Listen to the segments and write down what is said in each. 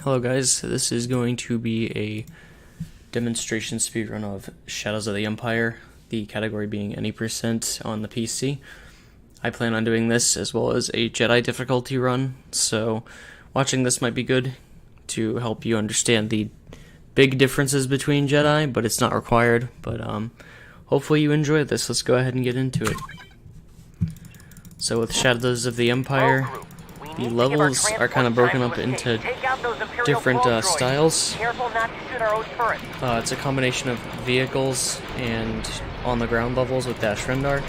Hello guys, this is going to be a demonstration speedrun of Shadows of the Empire, the category being any % on the PC. I plan on doing this as well as a Jedi difficulty run, so watching this might be good to help you understand the big differences between Jedi, but it's not required. But hopefully you enjoy this. Let's go ahead and get into it. So with Shadows of the Empire, the levels are kind of broken up into different styles. It's a combination of vehicles and on-the-ground levels with Dash Rendar.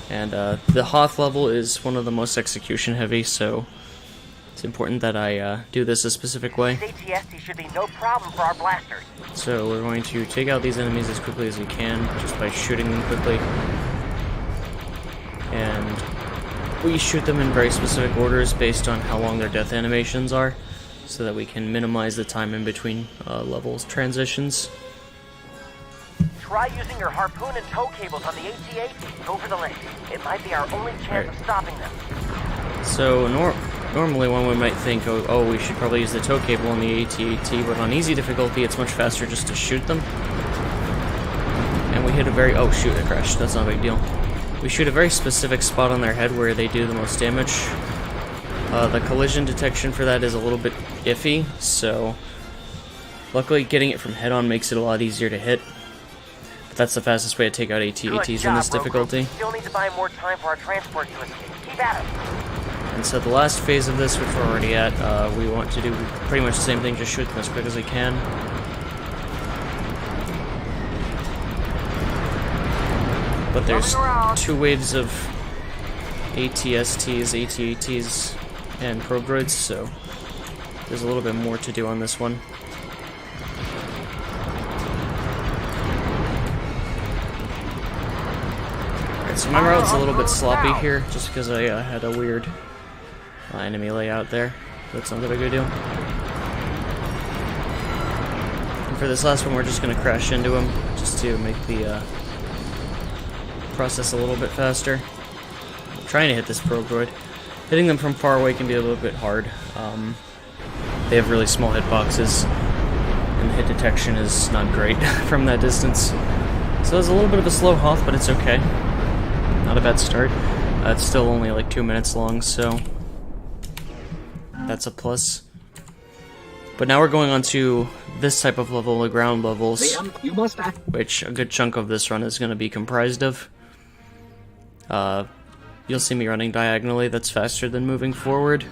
And the Hoth level is one of the most execution-heavy, so it's important that I do this a specific way. So we're going to take out these enemies as quickly as we can, just by shooting them quickly. And we shoot them in very specific orders based on how long their death animations are, so that we can minimize the time in between levels transitions. Try using your harpoon and tow cables on the AT-AT. Go for the lift. It might be our only chance of stopping them. So normally one might think, oh, we should probably use the tow cable on the AT-AT, but on easy difficulty it's much faster just to shoot them. And we hit a very... oh shoot, I crashed. That's not a big deal. We shoot a very specific spot on their head where they do the most damage. The collision detection for that is a little bit iffy, so luckily getting it from head-on makes it a lot easier to hit. But that's the fastest way to take out AT-ATs in this difficulty. Still need to buy more time for our transport to escape. Keep at it. And so the last phase of this, which we're already at, we want to do pretty much the same thing, just shoot them as quick as we can. But there's two waves of ATSTs, AT-ATs, and probe droids, so there's a little bit more to do on this one. Alright, so my route's a little bit sloppy here, just because I had a weird enemy layout there. That's not that big a deal. And for this last one, we're just going to crash into him, just to make the process a little bit faster. I'm trying to hit this probe droid. Hitting them from far away can be a little bit hard. They have really small hitboxes, and the hit detection is not great from that distance. So it's a little bit of a slow Hoth, but it's okay. Not a bad start. It's still only like 2 minutes long, so that's a plus. But now we're going on to this type of level, the ground levels, which a good chunk of this run is going to be comprised of. You'll see me running diagonally. That's faster than moving forward.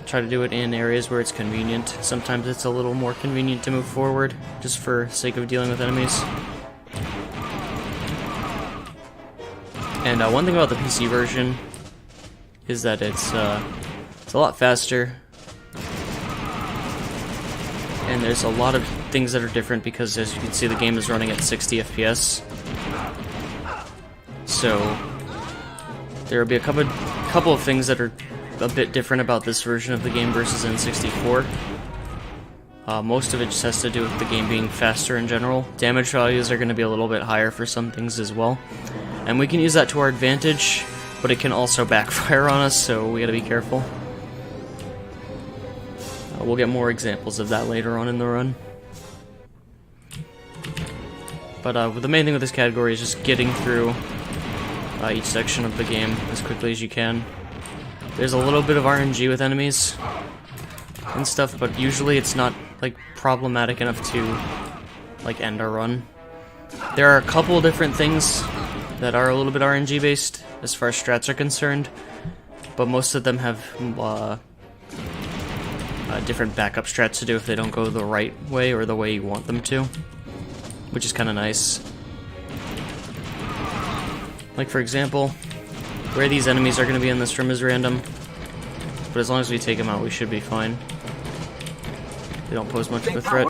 Try to do it in areas where it's convenient. Sometimes it's a little more convenient to move forward, just for sake of dealing with enemies. And one thing about the PC version is that it's a lot faster. And there's a lot of things that are different because, as you can see, the game is running at 60 FPS. So there will be a couple of things that are a bit different about this version of the game versus N64. Most of it just has to do with the game being faster in general. Damage values are going to be a little bit higher for some things as well. And we can use that to our advantage, but it can also backfire on us, so we gotta be careful. We'll get more examples of that later on in the run. But the main thing with this category is just getting through each section of the game as quickly as you can. There's a little bit of RNG with enemies and stuff, but usually it's not like problematic enough to like end our run. There are a couple different things that are a little bit RNG based as far as strats are concerned, but most of them have different backup strats to do if they don't go the right way or the way you want them to, which is kind of nice. Like, for example, where these enemies are going to be in this room is random, but as long as we take them out, we should be fine. They don't pose much of a threat.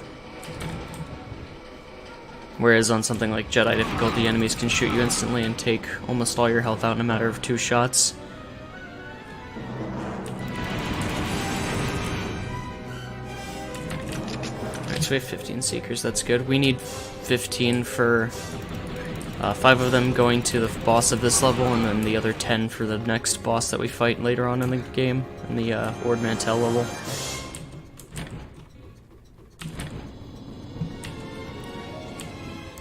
Whereas on something like Jedi difficulty, enemies can shoot you instantly and take almost all your health out in a matter of 2 shots. Alright, so we have 15 Seekers, that's good. We need 15 for 5 of them going to the boss of this level, and then the other 10 for the next boss that we fight later on in the game, in the Ord Mantell level.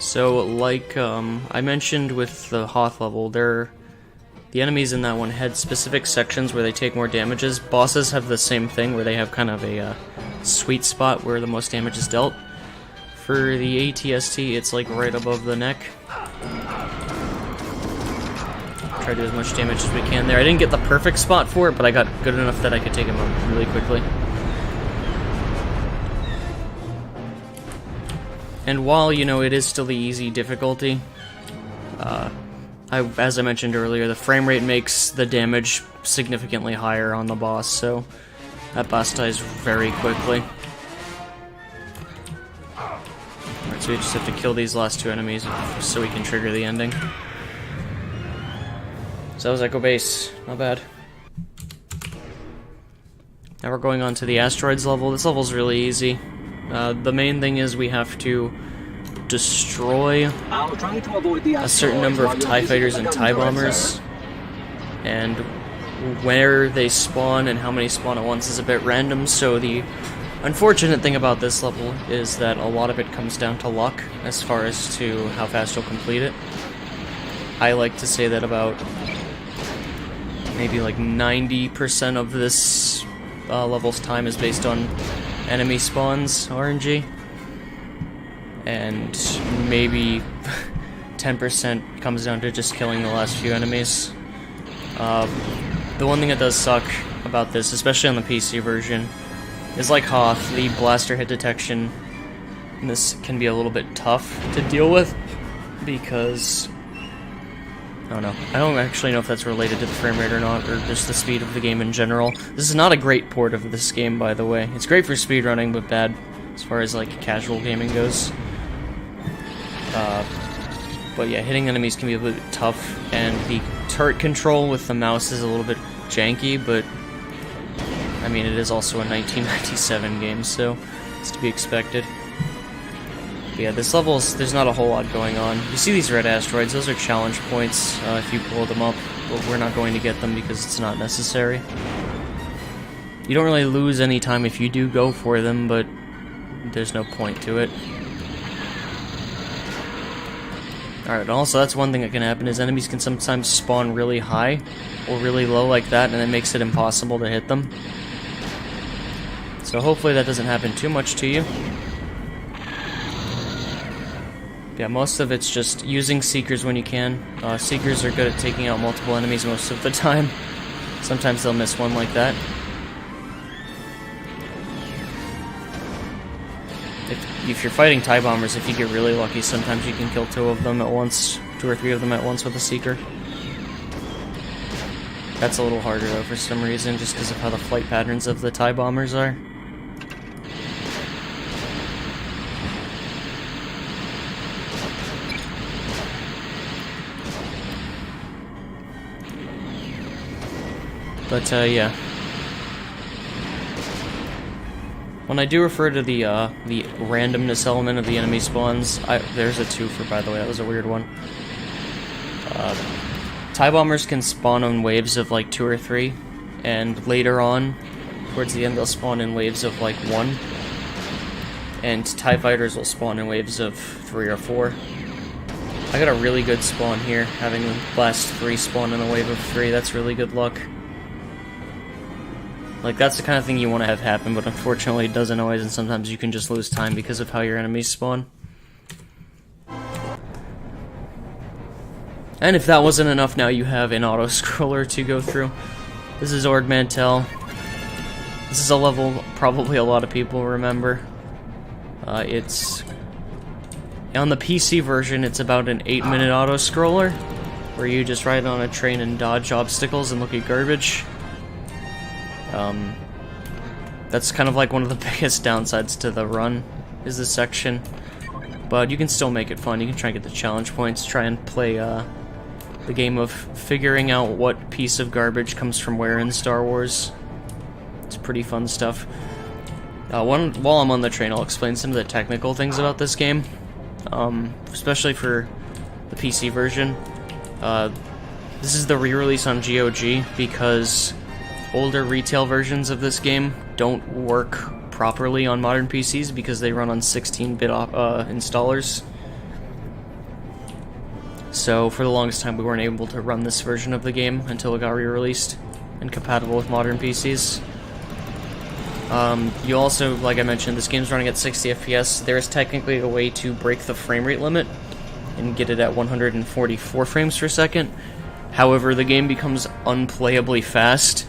So, like I mentioned with the Hoth level, the enemies in that one had specific sections where they take more damages. Bosses have the same thing, where they have kind of a sweet spot where the most damage is dealt. For the ATST, it's like right above the neck. Try to do as much damage as we can there. I didn't get the perfect spot for it, but I got good enough that I could take him out really quickly. And while, you know, it is still the easy difficulty, as I mentioned earlier, the frame rate makes the damage significantly higher on the boss, so that boss dies very quickly. Alright, so we just have to kill these last two enemies so we can trigger the ending. So that was Echo Base, not bad. Now we're going on to the Asteroids level. This level's really easy. The main thing is we have to destroy a certain number of TIE fighters and TIE bombers, and where they spawn and how many spawn at once is a bit random, so the unfortunate thing about this level is that a lot of it comes down to luck as far as to how fast you'll complete it. I like to say that about maybe like 90% of this level's time is based on enemy spawns, RNG, and maybe 10% comes down to just killing the last few enemies. The one thing that does suck about this, especially on the PC version, is like Hoth, the blaster hit detection. This can be a little bit tough to deal with because I don't know. I don't actually know if that's related to the frame rate or not, or just the speed of the game in general. This is not a great port of this game, by the way. It's great for speedrunning, but bad as far as like casual gaming goes. But yeah, hitting enemies can be a little bit tough, and the turret control with the mouse is a little bit janky, but I mean, it is also a 1997 game, so it's to be expected. But yeah, this level's, there's not a whole lot going on. You see these red asteroids, those are challenge points if you blow them up, but we're not going to get them because it's not necessary. You don't really lose any time if you do go for them, but there's no point to it. Alright, also that's one thing that can happen, is enemies can sometimes spawn really high or really low like that, and it makes it impossible to hit them. So hopefully that doesn't happen too much to you. Yeah, most of it's just using Seekers when you can. Seekers are good at taking out multiple enemies most of the time. Sometimes they'll miss one like that. If you're fighting TIE bombers, if you get really lucky, sometimes you can kill two or three of them at once with a Seeker. That's a little harder though for some reason, just because of how the flight patterns of the TIE bombers are. But yeah. When I do refer to the randomness element of the enemy spawns, there's a twofer, by the way, that was a weird one. TIE bombers can spawn on waves of like 2 or 3, and later on, towards the end, they'll spawn in waves of like 1. And TIE fighters will spawn in waves of 3 or 4. I got a really good spawn here, having the last 3 spawn in a wave of 3, that's really good luck. Like, that's the kind of thing you want to have happen, but unfortunately it doesn't always, and sometimes you can just lose time because of how your enemies spawn. And if that wasn't enough, now you have an auto-scroller to go through. This is Ord Mantell. This is a level probably a lot of people remember. It's... On the PC version, it's about an 8-minute auto-scroller, where you just ride on a train and dodge obstacles and look at garbage. That's kind of like one of the biggest downsides to the run, is this section. But you can still make it fun. You can try and get the challenge points, try and play the game of figuring out what piece of garbage comes from where in Star Wars. It's pretty fun stuff. While I'm on the train, I'll explain some of the technical things about this game, especially for the PC version. This is the re-release on GOG because older retail versions of this game don't work properly on modern PCs because they run on 16-bit installers. So for the longest time we weren't able to run this version of the game until it got re-released and compatible with modern PCs. You also, like I mentioned, this game's running at 60 FPS. There is technically a way to break the frame rate limit and get it at 144 frames per second. However, the game becomes unplayably fast.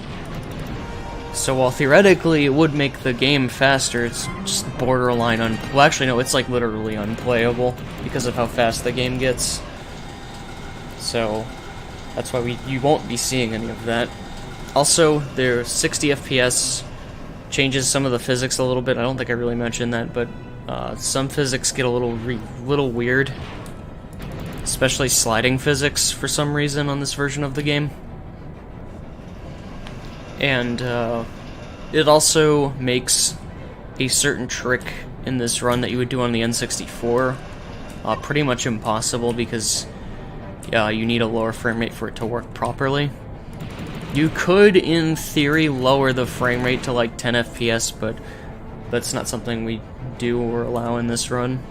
So while theoretically it would make the game faster, it's just borderline well, actually no, it's like literally unplayable because of how fast the game gets. So that's why you won't be seeing any of that. Also, their 60 FPS changes some of the physics a little bit. I don't think I really mentioned that, but some physics get a little weird, especially sliding physics for some reason on this version of the game. And it also makes a certain trick in this run that you would do on the N64 pretty much impossible, because you need a lower frame rate for it to work properly. You could, in theory, lower the frame rate to like 10 FPS, but that's not something we do or allow in this run.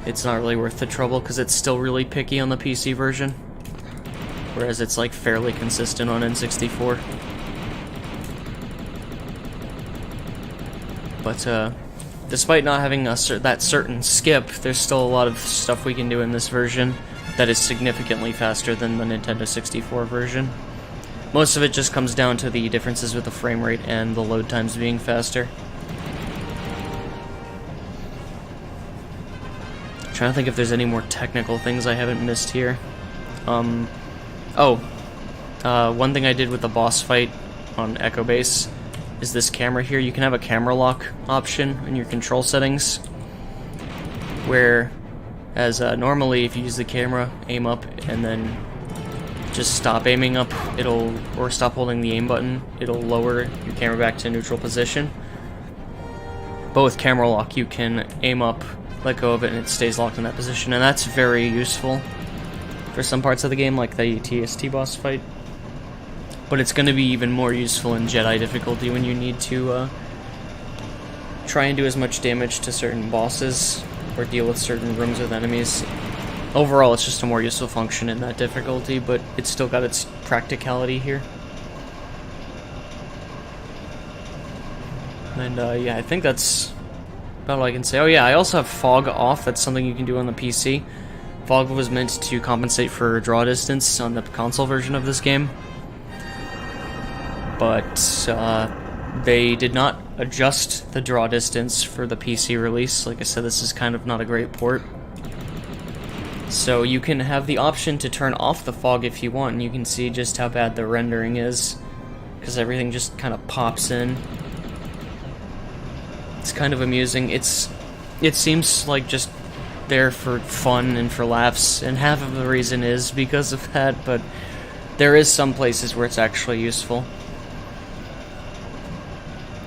It's not really worth the trouble because it's still really picky on the PC version, whereas it's like fairly consistent on N64. But despite not having that certain skip, there's still a lot of stuff we can do in this version that is significantly faster than the Nintendo 64 version. Most of it just comes down to the differences with the frame rate and the load times being faster. I'm trying to think if there's any more technical things I haven't missed here. One thing I did with the boss fight on Echo Base is this camera here. You can have a camera lock option in your control settings, where normally if you use the camera, aim up, and then just stop aiming up, or stop holding the aim button, it'll lower your camera back to neutral position. But with camera lock, you can aim up, let go of it, and it stays locked in that position, and that's very useful for some parts of the game, like the TST boss fight. But it's going to be even more useful in Jedi difficulty when you need to try and do as much damage to certain bosses or deal with certain rooms with enemies. Overall, it's just a more useful function in that difficulty, but it's still got its practicality here. And yeah, I think that's about all I can say. Oh yeah, I also have fog off. That's something you can do on the PC. Fog was meant to compensate for draw distance on the console version of this game, but they did not adjust the draw distance for the PC release. Like I said, this is kind of not a great port. So you can have the option to turn off the fog if you want, and you can see just how bad the rendering is, because everything just kind of pops in. It's kind of amusing. It seems like just there for fun and for laughs, and half of the reason is because of that, but there is some places where it's actually useful.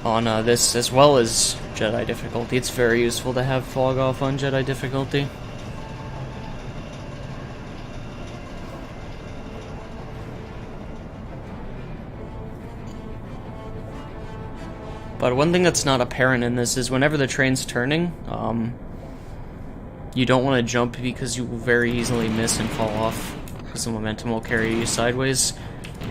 On this, as well as Jedi difficulty, it's very useful to have fog off on Jedi difficulty. But one thing that's not apparent in this is whenever the train's turning, you don't want to jump because you will very easily miss and fall off, because the momentum will carry you sideways.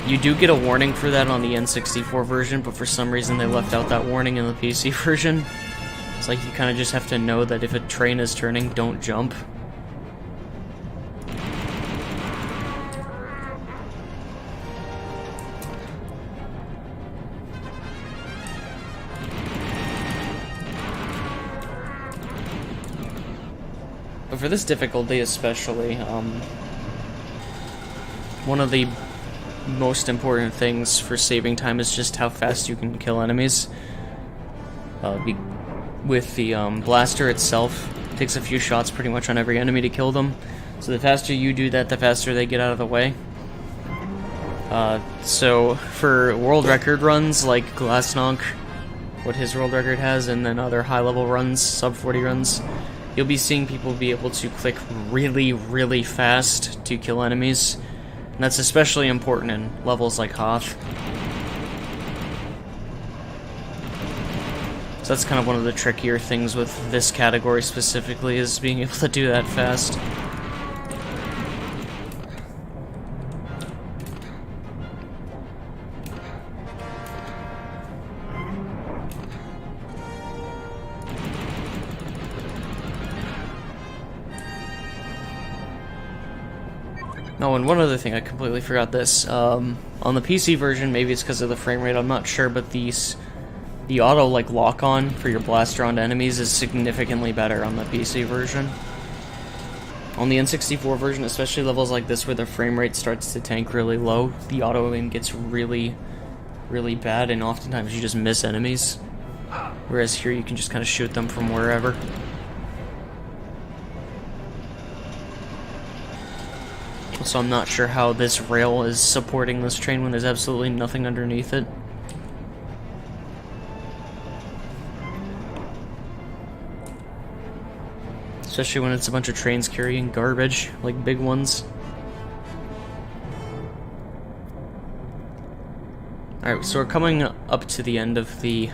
You do get a warning for that on the N64 version, but for some reason they left out that warning in the PC version. It's like you kind of just have to know that if a train is turning, don't jump. But for this difficulty especially, one of the most important things for saving time is just how fast you can kill enemies. With the blaster itself, it takes a few shots pretty much on every enemy to kill them. So the faster you do that, the faster they get out of the way. So for world record runs like Glasnonk, what his world record has, and then other high-level runs, sub-40 runs, you'll be seeing people be able to click really, really fast to kill enemies. And that's especially important in levels like Hoth. So that's kind of one of the trickier things with this category specifically, is being able to do that fast. Oh, and one other thing, I completely forgot this. On the PC version, maybe it's because of the frame rate, I'm not sure, but the auto like lock-on for your blaster onto enemies is significantly better on the PC version. On the N64 version, especially levels like this where the frame rate starts to tank really low, the auto aim gets really, really bad, and oftentimes you just miss enemies. Whereas here you can just kind of shoot them from wherever. So I'm not sure how this rail is supporting this train when there's absolutely nothing underneath it. Especially when it's a bunch of trains carrying garbage, like big ones. Alright, so we're coming up to the end of the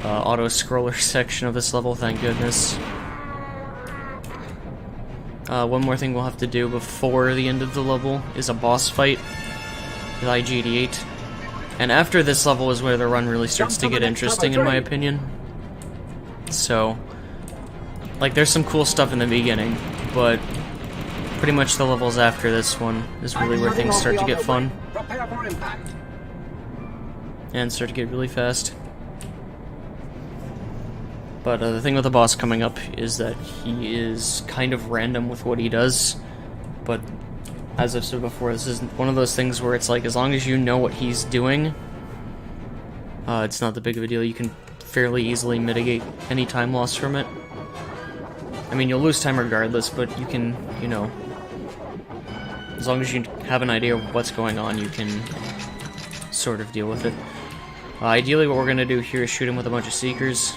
auto-scroller section of this level, thank goodness. One more thing we'll have to do before the end of the level is a boss fight with AGDQ. And after this level is where the run really starts to get interesting, in my opinion. So, like, there's some cool stuff in the beginning, but pretty much the levels after this one is really where things start to get fun. And start to get really fast. But the thing with the boss coming up is that he is kind of random with what he does. But as I've said before, this is one of those things where it's like, as long as you know what he's doing, it's not that big of a deal. You can fairly easily mitigate any time loss from it. I mean, you'll lose time regardless, but you can, you know, as long as you have an idea of what's going on, you can sort of deal with it. Ideally, what we're going to do here is shoot him with a bunch of Seekers.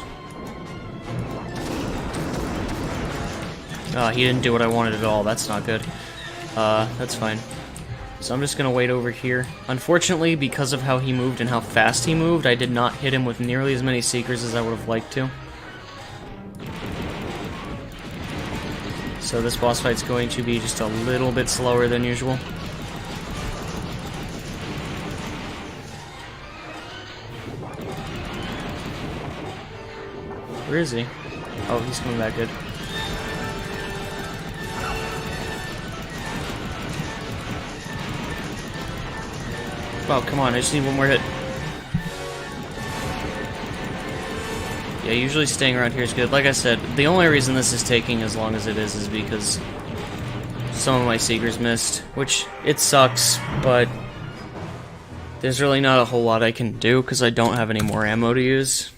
He didn't do what I wanted at all. That's not good. That's fine. So I'm just gonna wait over here. Unfortunately, because of how he moved and how fast he moved, I did not hit him with nearly as many Seekers as I would have liked to. So this boss fight's going to be just a little bit slower than usual. Where is he? Oh, he's coming back good. Oh, come on, I just need one more hit. Yeah, usually staying around here is good. Like I said, the only reason this is taking as long as it is because some of my Seekers missed, which, it sucks, but there's really not a whole lot I can do because I don't have any more ammo to use.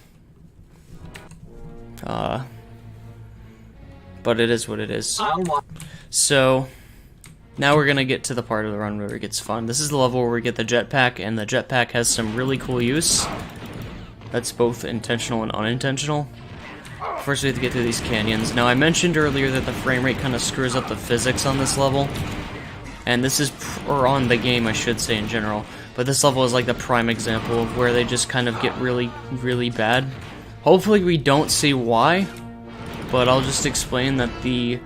But it is what it is. So, now we're gonna get to the part of the run where it gets fun. This is the level where we get the jetpack, and the jetpack has some really cool use. That's both intentional and unintentional. First we have to get through these canyons. Now I mentioned earlier that the frame rate kind of screws up the physics on this level. And this is, or on the game I should say in general. But this level is like the prime example of where they just kind of get really, really bad. Hopefully we don't see why, but I'll just explain that the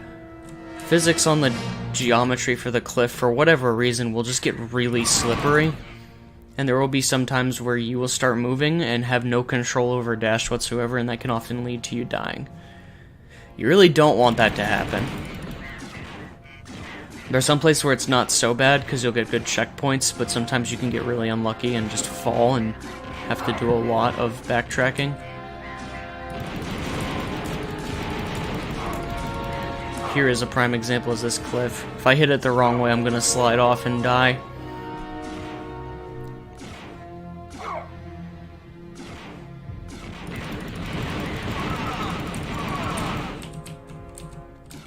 physics on the geometry for the cliff, for whatever reason, will just get really slippery. And there will be some times where you will start moving and have no control over dash whatsoever, and that can often lead to you dying. You really don't want that to happen. There's some places where it's not so bad because you'll get good checkpoints, but sometimes you can get really unlucky and just fall and have to do a lot of backtracking. Here is a prime example is this cliff. If I hit it the wrong way, I'm gonna slide off and die.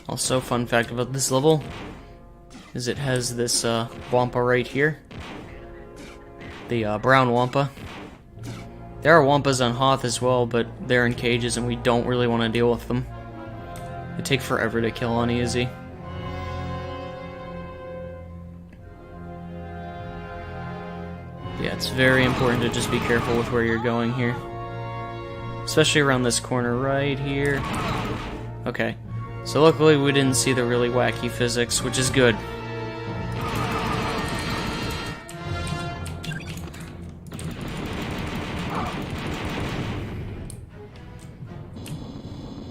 Also, fun fact about this level is it has this Wampa right here. The brown Wampa. There are Wampas on Hoth as well, but they're in cages and we don't really want to deal with them. They take forever to kill on easy. Yeah, it's very important to just be careful with where you're going here. Especially around this corner right here. Okay. So luckily we didn't see the really wacky physics, which is good.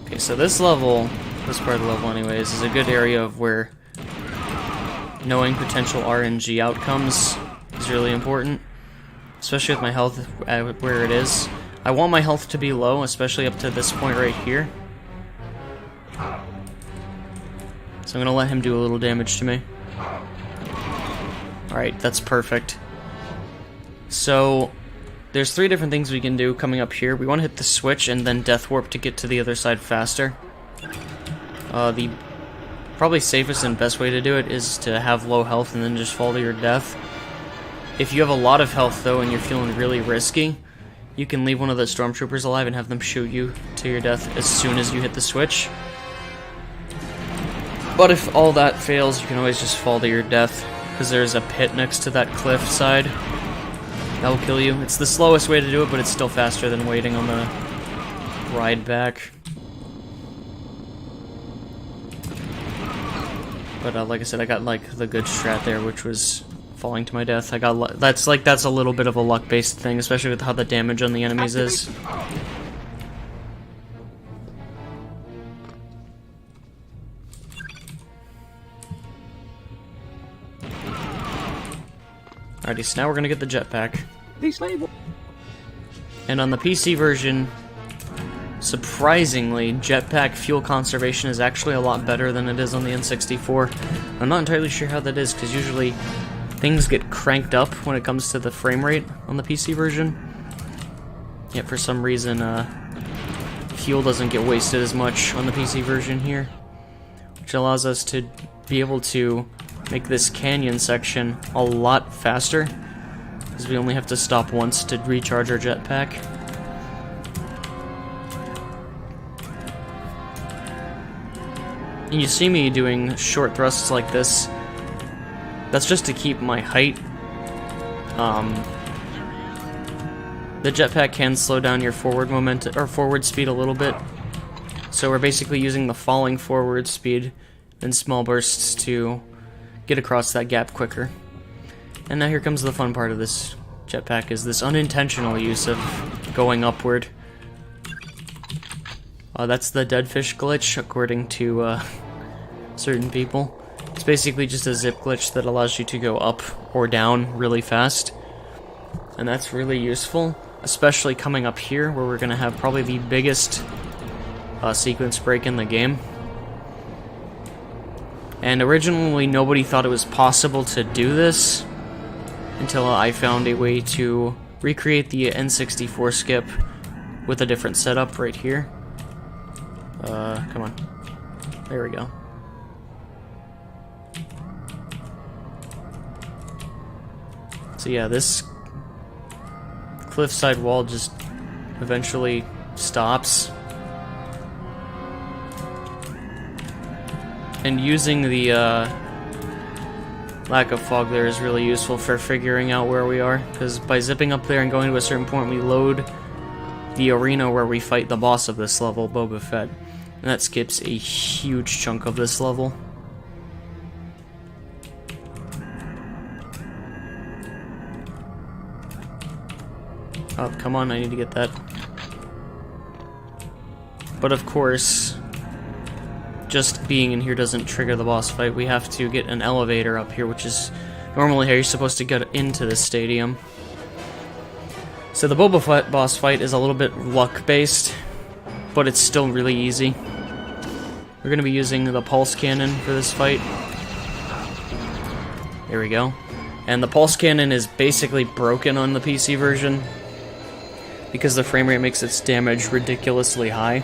Okay, so this level, this part of the level anyways, is a good area of where knowing potential RNG outcomes is really important, especially with my health where it is. I want my health to be low, especially up to this point right here. So I'm gonna let him do a little damage to me. Alright, that's perfect. So, there's 3 different things we can do coming up here. We want to hit the switch and then Death Warp to get to the other side faster. The probably safest and best way to do it is to have low health and then just fall to your death. If you have a lot of health though and you're feeling really risky, you can leave one of the stormtroopers alive and have them shoot you to your death as soon as you hit the switch. But if all that fails, you can always just fall to your death, because there's a pit next to that cliff side. That will kill you. It's the slowest way to do it, but it's still faster than waiting on the ride back. But like I said, I got like the good strat there, which was falling to my death. I got that's a little bit of a luck-based thing, especially with how the damage on the enemies is. Alrighty, so now we're gonna get the jetpack. And on the PC version, surprisingly, jetpack fuel conservation is actually a lot better than it is on the N64. I'm not entirely sure how that is, because usually things get cranked up when it comes to the frame rate on the PC version. Yet for some reason, fuel doesn't get wasted as much on the PC version here, which allows us to be able to make this canyon section a lot faster, because we only have to stop once to recharge our jetpack. And you see me doing short thrusts like this. That's just to keep my height. The jetpack can slow down your forward momentum or forward speed a little bit, so we're basically using the falling forward speed in small bursts to get across that gap quicker. And now here comes the fun part of this jetpack, is this unintentional use of going upward. That's the dead fish glitch, according to certain people. It's basically just a zip glitch that allows you to go up or down really fast. And that's really useful, especially coming up here, where we're going to have probably the biggest sequence break in the game. And originally nobody thought it was possible to do this until I found a way to recreate the N64 skip with a different setup right here. Come on. There we go. So yeah, this cliffside wall just eventually stops. And using the lack of fog there is really useful for figuring out where we are, because by zipping up there and going to a certain point, we load the arena where we fight the boss of this level, Boba Fett. And that skips a huge chunk of this level. Oh, come on, I need to get that. But of course, just being in here doesn't trigger the boss fight. We have to get an elevator up here, which is normally how you're supposed to get into this stadium. So the Boba Fett boss fight is a little bit luck-based, but it's still really easy. We're going to be using the pulse cannon for this fight. There we go. And the pulse cannon is basically broken on the PC version, because the frame rate makes its damage ridiculously high.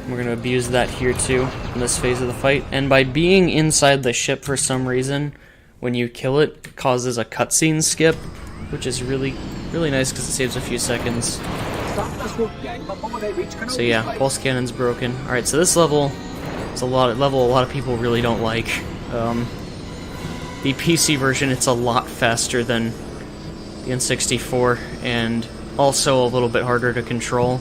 We're going to abuse that here too, in this phase of the fight. And by being inside the ship for some reason, when you kill it, it causes a cutscene skip, which is really nice because it saves a few seconds. So yeah, pulse cannon's broken. Alright, so this level is a lot of people really don't like. The PC version, it's a lot faster than the N64, and also a little bit harder to control.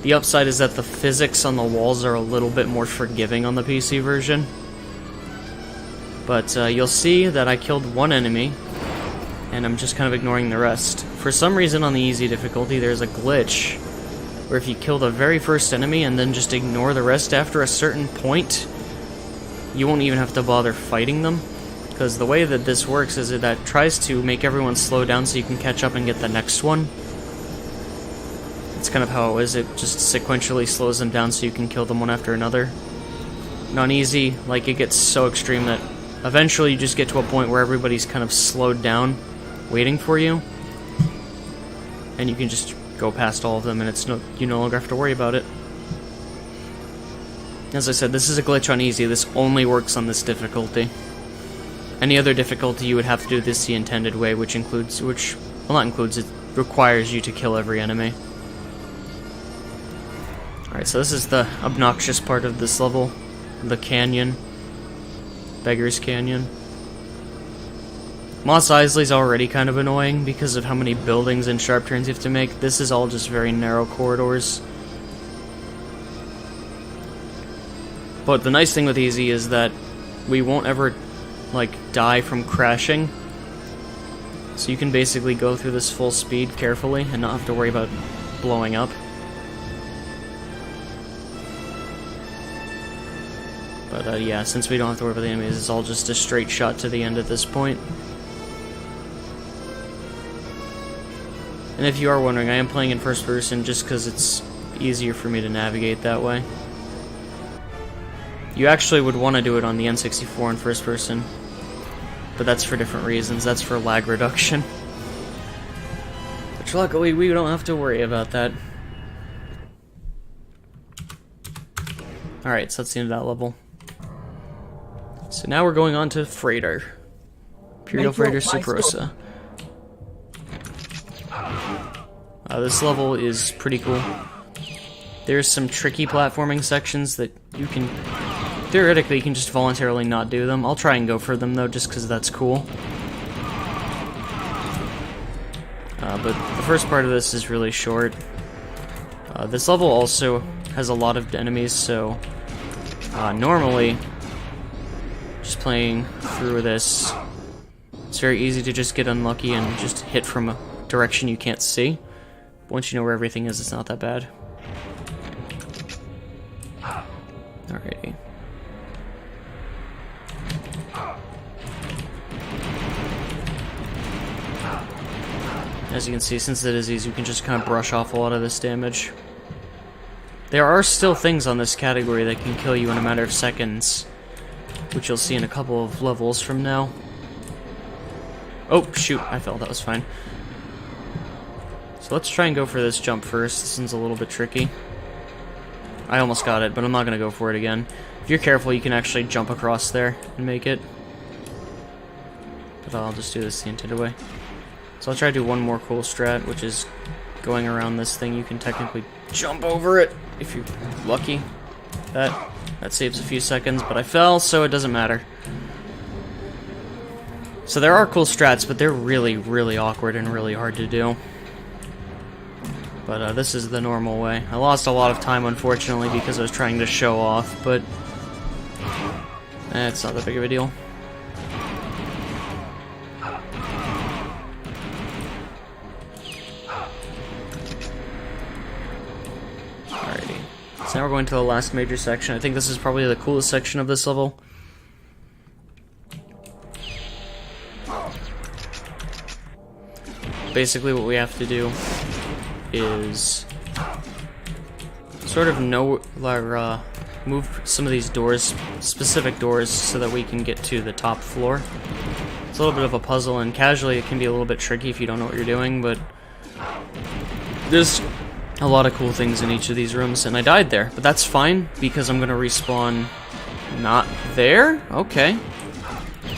The upside is that the physics on the walls are a little bit more forgiving on the PC version. But you'll see that I killed one enemy, and I'm just kind of ignoring the rest. For some reason on the easy difficulty, there's a glitch where if you kill the very first enemy and then just ignore the rest after a certain point, you won't even have to bother fighting them. Because the way that this works is that tries to make everyone slow down so you can catch up and get the next one. That's kind of how it is. It just sequentially slows them down so you can kill them one after another. Not easy. Like, it gets so extreme that eventually you just get to a point where everybody's kind of slowed down, waiting for you. And you can just go past all of them, and you no longer have to worry about it. As I said, this is a glitch on easy. This only works on this difficulty. Any other difficulty, you would have to do this the intended way, which it requires you to kill every enemy. Alright, so this is the obnoxious part of this level. The canyon. Beggar's Canyon. Mos Eisley's already kind of annoying because of how many buildings and sharp turns you have to make. This is all just very narrow corridors. But the nice thing with easy is that we won't ever, like, die from crashing. So you can basically go through this full speed carefully and not have to worry about blowing up. But yeah, since we don't have to worry about the enemies, it's all just a straight shot to the end at this point. And if you are wondering, I am playing in first person just because it's easier for me to navigate that way. You actually would want to do it on the N64 in first person, but that's for different reasons. That's for lag reduction. Which luckily we don't have to worry about that. Alright, so that's the end of that level. So now we're going on to Freighter. Imperial Freighter Sabrosa. This level is pretty cool. There's some tricky platforming sections that you can... Theoretically, you can just voluntarily not do them. I'll try and go for them, though, just because that's cool. But the first part of this is really short. This level also has a lot of enemies, so... normally, just playing through this, it's very easy to just get unlucky and just hit from a direction you can't see. Once you know where everything is, it's not that bad. Alrighty. As you can see, since it is easy, you can just kind of brush off a lot of this damage. There are still things on this category that can kill you in a matter of seconds, which you'll see in a couple of levels from now. Oh, shoot, I fell, that was fine. So let's try and go for this jump first. This one's a little bit tricky. I almost got it, but I'm not going to go for it again. If you're careful, you can actually jump across there and make it. But I'll just do this the intended way. So I'll try to do one more cool strat, which is going around this thing. You can technically jump over it if you're lucky. That saves a few seconds, but I fell, so it doesn't matter. So there are cool strats, but they're really, really awkward and really hard to do. But this is the normal way. I lost a lot of time, unfortunately, because I was trying to show off, but it's not that big of a deal. Alrighty. So now we're going to the last major section. I think this is probably the coolest section of this level. Basically what we have to do is sort of move some of these doors, specific doors, so that we can get to the top floor. It's a little bit of a puzzle, and casually it can be a little bit tricky if you don't know what you're doing, but there's a lot of cool things in each of these rooms, and I died there, but that's fine, because I'm gonna respawn not there? Okay.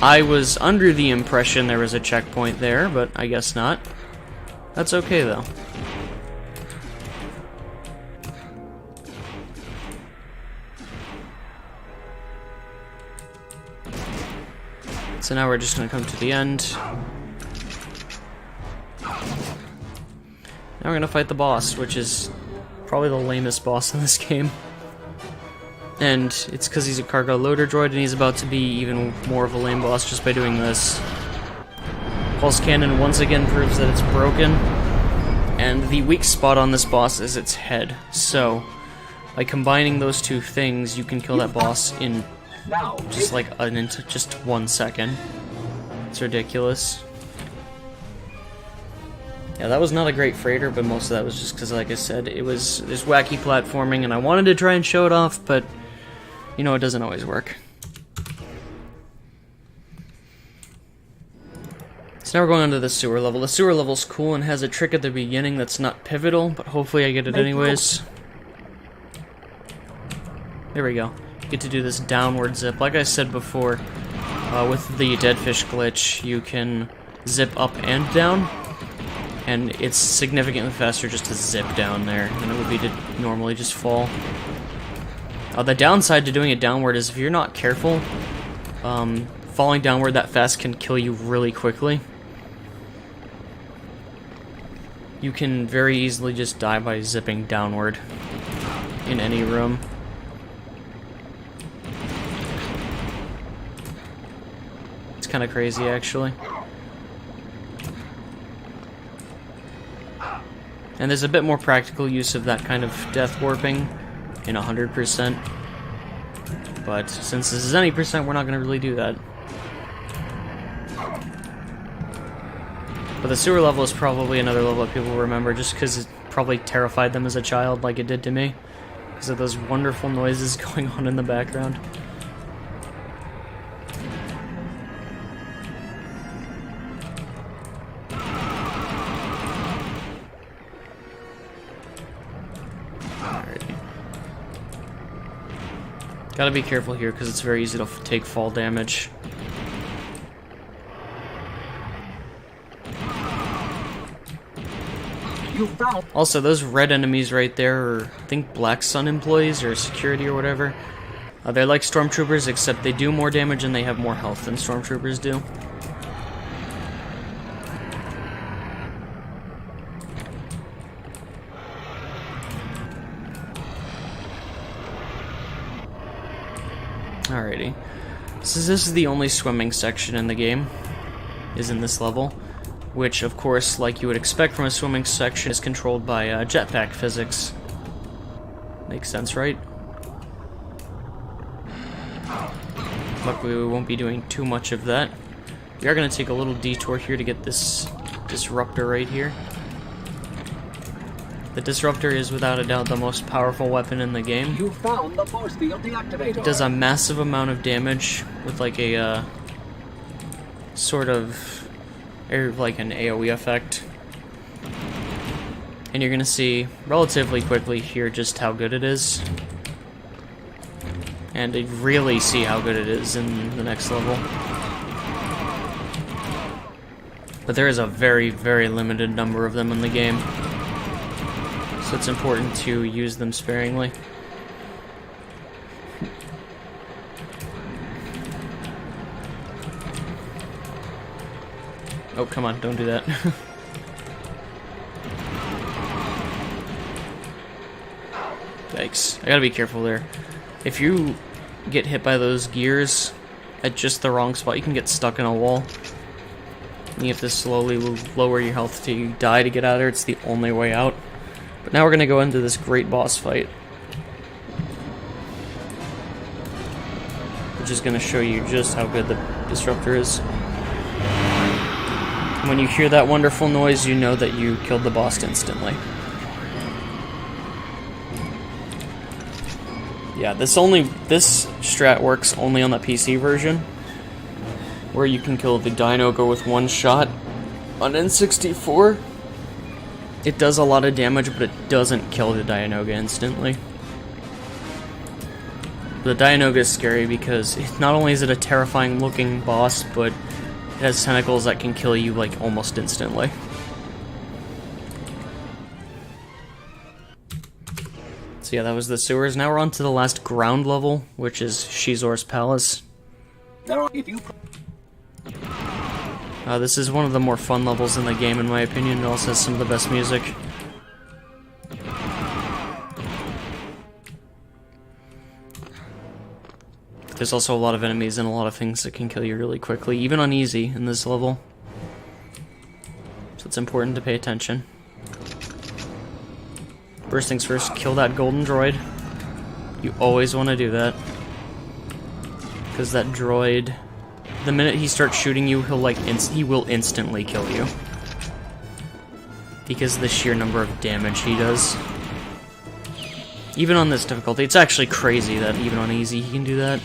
I was under the impression there was a checkpoint there, but I guess not. That's okay, though. So now we're just going to come to the end. Now we're going to fight the boss, which is probably the lamest boss in this game. And it's because he's a cargo loader droid, and he's about to be even more of a lame boss just by doing this. Pulse Cannon once again proves that it's broken. And the weak spot on this boss is its head. So, by combining those two things, you can kill that boss in Now, just like just 1 second. It's ridiculous. Yeah, that was not a great freighter, but most of that was just because, like I said, there's wacky platforming, and I wanted to try and show it off, but, you know, it doesn't always work. So now we're going on to the sewer level. The sewer level's cool and has a trick at the beginning that's not pivotal, but hopefully I get it anyways. There we go. You get to do this downward zip. Like I said before, with the deadfish glitch, you can zip up and down. And it's significantly faster just to zip down there than it would be to normally just fall. The downside to doing it downward is if you're not careful, falling downward that fast can kill you really quickly. You can very easily just die by zipping downward in any room. It's kind of crazy, actually. And there's a bit more practical use of that kind of death warping in 100%. But since this is any percent, we're not going to really do that. But the sewer level is probably another level that people remember just because it probably terrified them as a child like it did to me. Because of those wonderful noises going on in the background. Gotta be careful here because it's very easy to take fall damage. Also, those red enemies right there are, I think, Black Sun employees or security or whatever. They're like stormtroopers, except they do more damage and they have more health than stormtroopers do. Alrighty. So this is the only swimming section in the game, is in this level, which of course, like you would expect from a swimming section, is controlled by jetpack physics. Makes sense, right? Luckily we won't be doing too much of that. We are going to take a little detour here to get this disruptor right here. The disruptor is without a doubt the most powerful weapon in the game. You found the force field deactivator. It does a massive amount of damage with like a sort of like an AoE effect. And you're gonna see relatively quickly here just how good it is. And to really see how good it is in the next level. But there is a very, very limited number of them in the game. So it's important to use them sparingly. Oh, come on, don't do that. Yikes. I gotta be careful there. If you get hit by those gears at just the wrong spot, you can get stuck in a wall. You have to slowly lower your health till you die to get out of there. It's the only way out. But now we're going to go into this great boss fight, which is going to show you just how good the disruptor is. When you hear that wonderful noise, you know that you killed the boss instantly. Yeah, this strat works only on the PC version, where you can kill the Dinoga with one shot. On N64, it does a lot of damage, but it doesn't kill the Dianoga instantly. The Dianoga is scary because not only is it a terrifying looking boss, but it has tentacles that can kill you like almost instantly. So yeah, that was the sewers. Now we're on to the last ground level, which is Shizor's Palace. This is one of the more fun levels in the game, in my opinion. It also has some of the best music. There's also a lot of enemies and a lot of things that can kill you really quickly, even on easy in this level. So it's important to pay attention. First things first, kill that golden droid. You always want to do that. because that droid, the minute he starts shooting you, he'll like he will instantly kill you because of the sheer number of damage he does. Even on this difficulty, it's actually crazy that even on easy he can do that.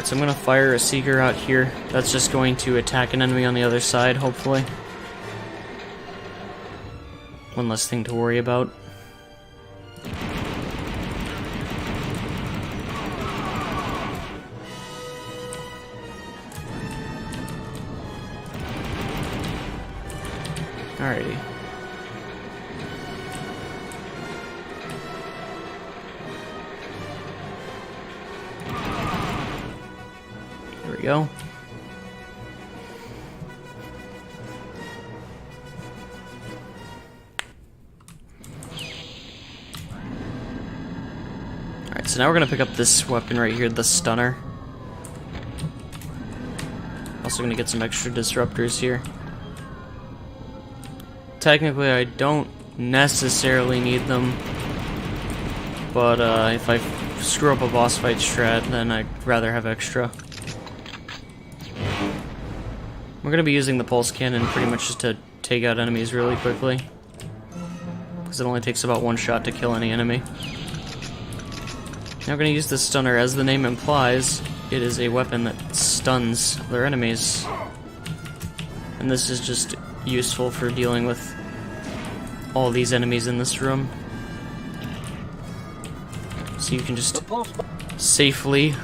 So I'm going to fire a Seeker out here. That's just going to attack an enemy on the other side, hopefully. One less thing to worry about. Alrighty. There we go. Alright, so now we're gonna pick up this weapon right here, the stunner. Also gonna get some extra disruptors here. Technically, I don't necessarily need them, but if I screw up a boss fight strat, then I'd rather have extra. We're going to be using the pulse cannon pretty much just to take out enemies really quickly, because it only takes about one shot to kill any enemy. Now we're going to use the stunner. As the name implies, it is a weapon that stuns their enemies, and this is just useful for dealing with all these enemies in this room. So you can just safely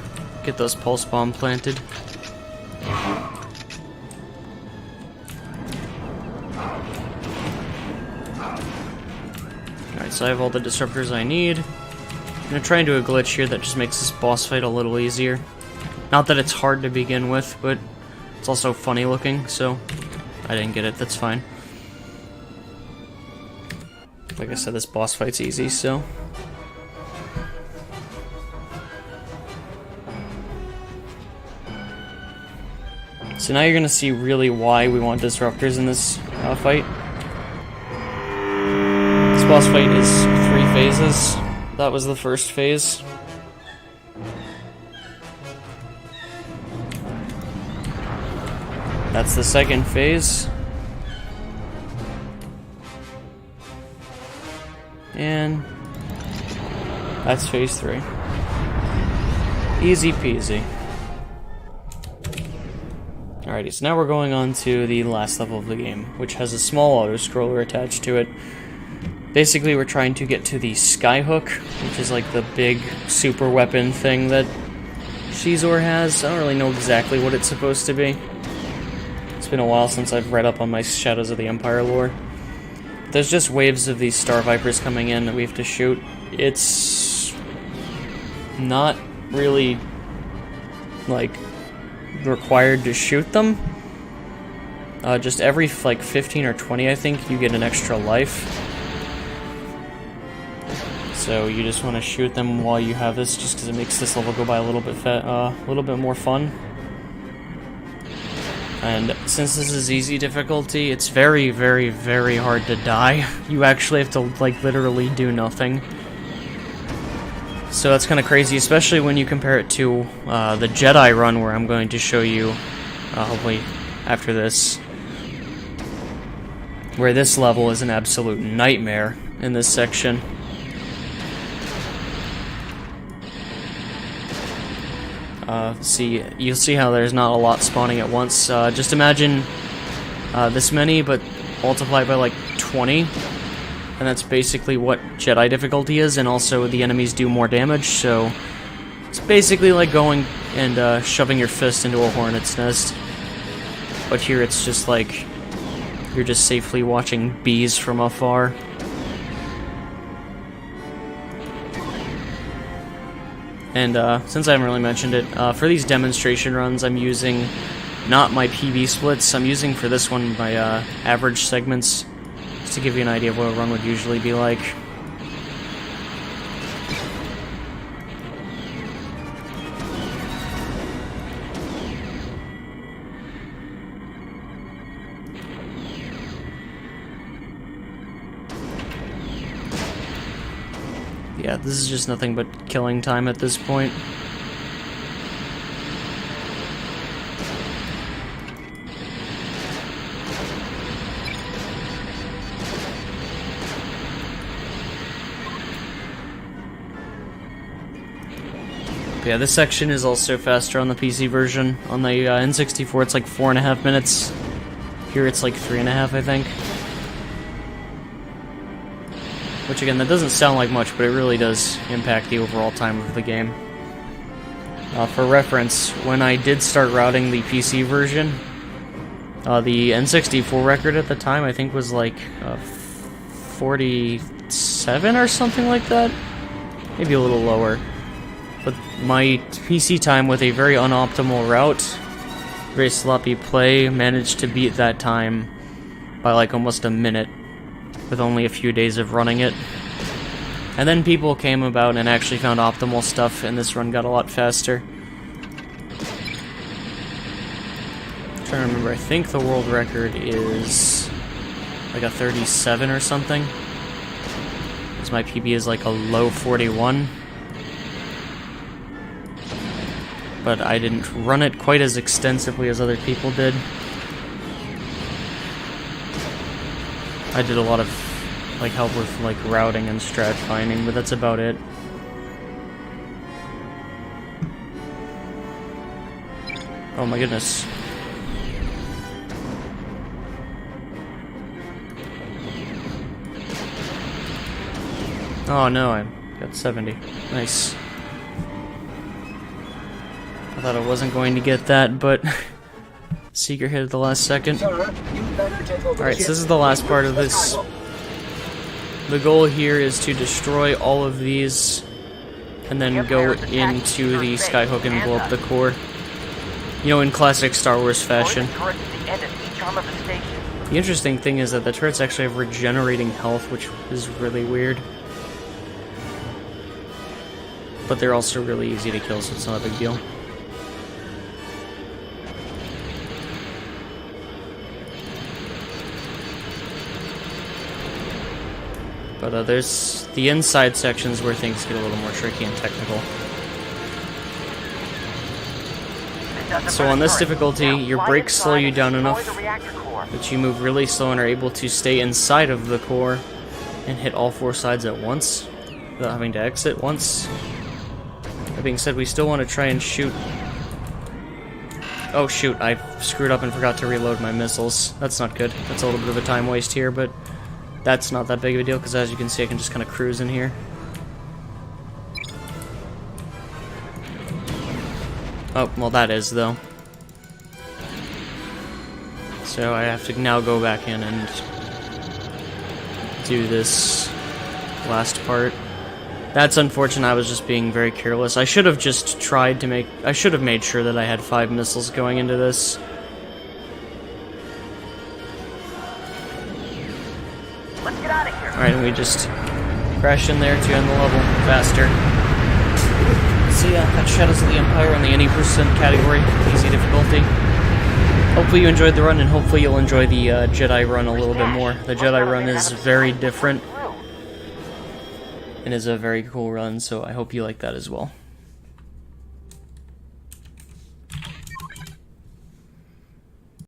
get those pulse bomb planted. Alright, so I have all the disruptors I need. I'm gonna try and do a glitch here that just makes this boss fight a little easier. Not that it's hard to begin with, but it's also funny looking, so I didn't get it, that's fine. Like I said, this boss fight's easy, so... So now you're gonna see really why we want disruptors in this fight. This boss fight is 3 phases. That was the first phase. That's the second phase. And that's phase 3. Easy peasy. Alrighty, so now we're going on to the last level of the game, which has a small auto-scroller attached to it. Basically, we're trying to get to the Skyhook, which is like the big super weapon thing that Shizor has. I don't really know exactly what it's supposed to be. It's been a while since I've read up on my Shadows of the Empire lore. There's just waves of these Star Vipers coming in that we have to shoot. It's not really, like, required to shoot them. Just every, like, 15 or 20, I think, you get an extra life. So you just want to shoot them while you have this, just because it makes this level go by a little bit more fun. And since this is easy difficulty, it's very, very, very hard to die. You actually have to, like, literally do nothing. So that's kind of crazy, especially when you compare it to the Jedi run, where I'm going to show you, hopefully after this, where this level is an absolute nightmare in this section. You'll see how there's not a lot spawning at once. Just imagine this many, but multiply by like 20, and that's basically what Jedi difficulty is, and also the enemies do more damage, so it's basically like going and shoving your fist into a hornet's nest. But here it's just like you're just safely watching bees from afar. And since I haven't really mentioned it, for these demonstration runs I'm using not my PB splits, I'm using for this one my average segments, just to give you an idea of what a run would usually be like. Yeah, this is just nothing but killing time at this point. But yeah, this section is also faster on the PC version. On the N64, it's like 4.5 minutes. Here it's like 3.5, I think. Which again, that doesn't sound like much, but it really does impact the overall time of the game. For reference, when I did start routing the PC version, the N64 record at the time I think was like 47 or something like that? Maybe a little lower. But my PC time with a very unoptimal route, very sloppy play, managed to beat that time by like almost a minute with only a few days of running it. And then people came about and actually found optimal stuff, and this run got a lot faster. I'm trying to remember, I think the world record is like a 37 or something. Because my PB is like a low 41. But I didn't run it quite as extensively as other people did. I did a lot of like help with like routing and strat finding, but that's about it. Oh my goodness. Oh no, I got 70. Nice. I thought I wasn't going to get that, but Seeker hit at the last second. Alright, so this is the last part of this. The goal here is to destroy all of these and then go into the Skyhook and blow up the core. You know, in classic Star Wars fashion. The interesting thing is that the turrets actually have regenerating health, which is really weird. But they're also really easy to kill, so it's not a big deal. But there's the inside sections where things get a little more tricky and technical. So on this difficulty, your brakes slow you down enough that you move really slow and are able to stay inside of the core and hit all four sides at once without having to exit once. That being said, we still want to try and shoot... Oh shoot, I screwed up and forgot to reload my missiles. That's not good. That's a little bit of a time waste here, but that's not that big of a deal, because as you can see, I can just kind of cruise in here. Oh, well that is, though. So I have to now go back in and do this last part. That's unfortunate, I was just being very careless. I should have just tried to make... I should have made sure that I had 5 missiles going into this. Alright, and we just crash in there to end the level faster. So yeah, that's Shadows of the Empire on the any percent category, easy difficulty. Hopefully you enjoyed the run, and hopefully you'll enjoy the Jedi run a little bit more. The Jedi run is very different, and is a very cool run, so I hope you like that as well.